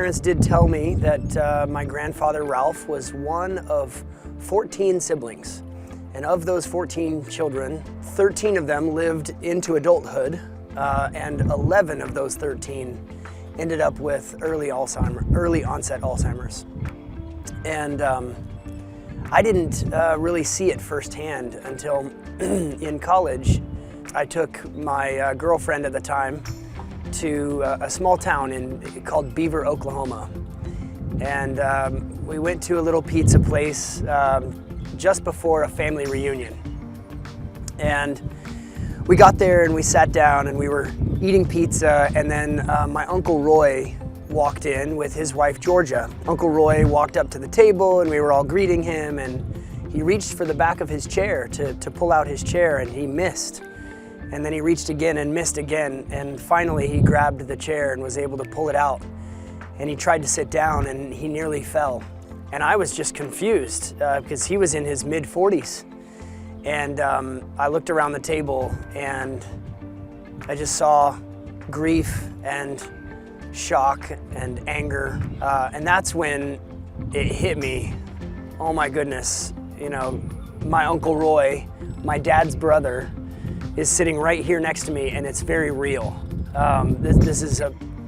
parents did tell me that my grandfather Ralph was one of 14 siblings. And of those 14 children, 13 of them lived into adulthood, and 11 of those 13 ended up with early onset Alzheimer's. And I didn't really see it firsthand until in college. I took my girlfriend at the time to a small town called Beaver, Oklahoma. And we went to a little pizza place just before a family reunion. And we got there and we sat down and we were eating pizza, and then my Uncle Roy walked in with his wife Georgia. Uncle Roy walked up to the table and we were all greeting him, and he reached for the back of his chair to pull out his chair, and he missed. And then he reached again and missed again, and finally he grabbed the chair and was able to pull it out. And he tried to sit down and he nearly fell. And I was just confused because he was in his mid-40s. And I looked around the table and I just saw grief and shock and anger. And that's when it hit me. Oh my goodness, you know, my Uncle Roy, my dad's brother, is sitting right here next to me, and it's very real. This is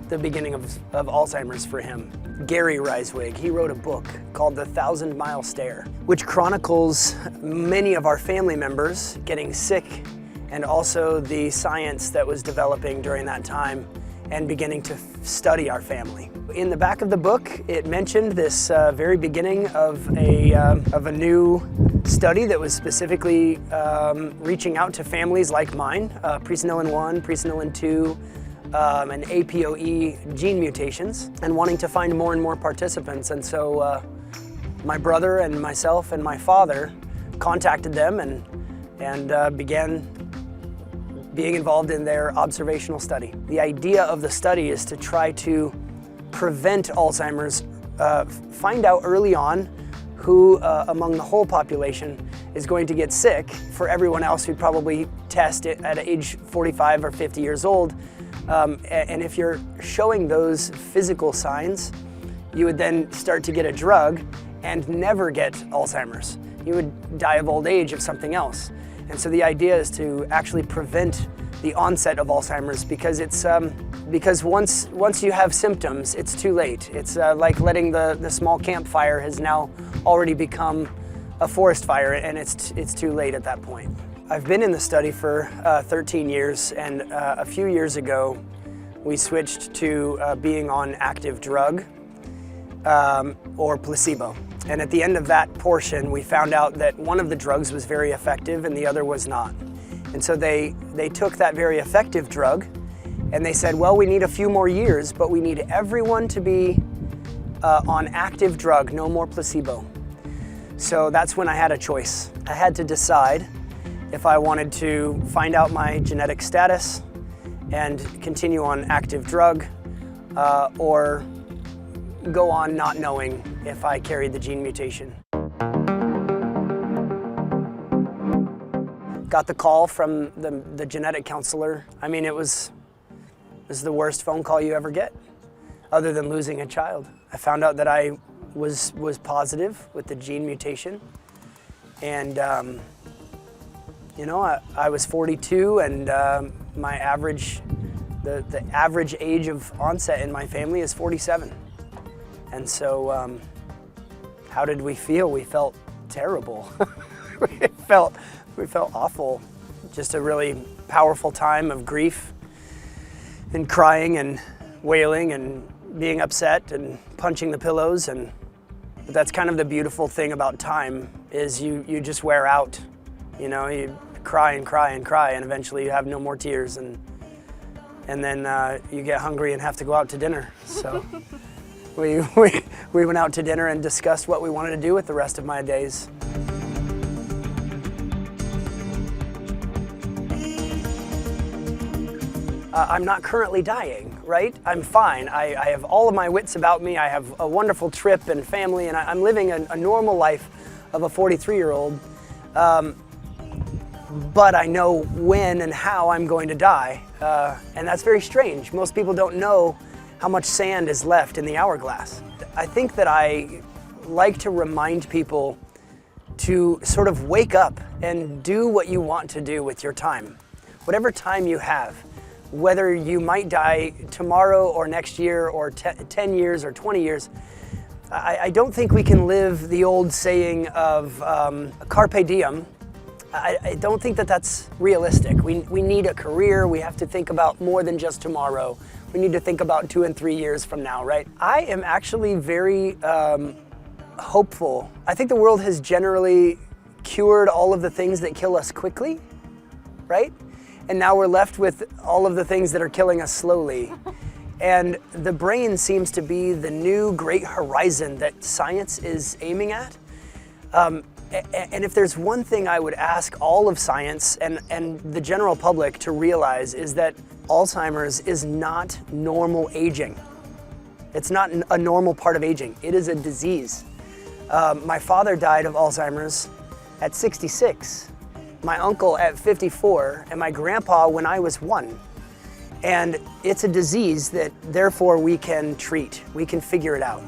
the beginning of Alzheimer's for him. Gary Reisweig, he wrote a book called The 1,000-Mile Stare, which chronicles many of our family members getting sick, and also the science that was developing during that time and beginning to study our family. In the back of the book, it mentioned this very beginning of a new study that was specifically reaching out to families like mine, presenilin 1, presenilin 2, and APOE gene mutations, and wanting to find more and more participants. And so my brother and myself and my father contacted them and began being involved in their observational study. The idea of the study is to try to prevent Alzheimer's, find out early on who among the whole population is going to get sick. For everyone else, we'd probably test it at age 45 or 50 years old. And if you're showing those physical signs, you would then start to get a drug and never get Alzheimer's. You would die of old age of something else. And so the idea is to actually prevent the onset of Alzheimer's, because once you have symptoms, it's too late. It's like letting the small campfire has now already become a forest fire, and it's too late at that point. I've been in the study for 13 years, and a few years ago we switched to being on active drug or placebo. And at the end of that portion, we found out that one of the drugs was very effective and the other was not. And so they took that very effective drug and they said, well, we need a few more years, but we need everyone to be on active drug, no more placebo. So that's when I had a choice. I had to decide if I wanted to find out my genetic status and continue on active drug, or go on not knowing if I carried the gene mutation. Got the call from the genetic counselor. I mean, it was the worst phone call you ever get, other than losing a child. I found out that I was positive with the gene mutation, and you know, I was 42, and my average, the average age of onset in my family is 47. And so, how did we feel? We felt terrible. we felt awful. Just a really powerful time of grief and crying and wailing and being upset and punching the pillows. But that's kind of the beautiful thing about time, is you just wear out. You know, you cry and cry and cry, and eventually you have no more tears, and then you get hungry and have to go out to dinner. So. We went out to dinner and discussed what we wanted to do with the rest of my days. I'm not currently dying, right? I'm fine. I have all of my wits about me. I have a wonderful trip and family, and I'm living a normal life of a 43-year-old. But I know when and how I'm going to die, and that's very strange. Most people don't know how much sand is left in the hourglass. I think that I like to remind people to sort of wake up and do what you want to do with your time. Whatever time you have, whether you might die tomorrow or next year or 10 years or 20 years, I don't think we can live the old saying of carpe diem. I don't think that that's realistic. We need a career. We have to think about more than just tomorrow. We need to think about 2 and 3 years from now, right? I am actually very hopeful. I think the world has generally cured all of the things that kill us quickly, right? And now we're left with all of the things that are killing us slowly. And the brain seems to be the new great horizon that science is aiming at. And if there's one thing I would ask all of science and the general public to realize is that Alzheimer's is not normal aging. It's not a normal part of aging. It is a disease. My father died of Alzheimer's at 66, my uncle at 54, and my grandpa when I was 1. And it's a disease that therefore we can treat. We can figure it out.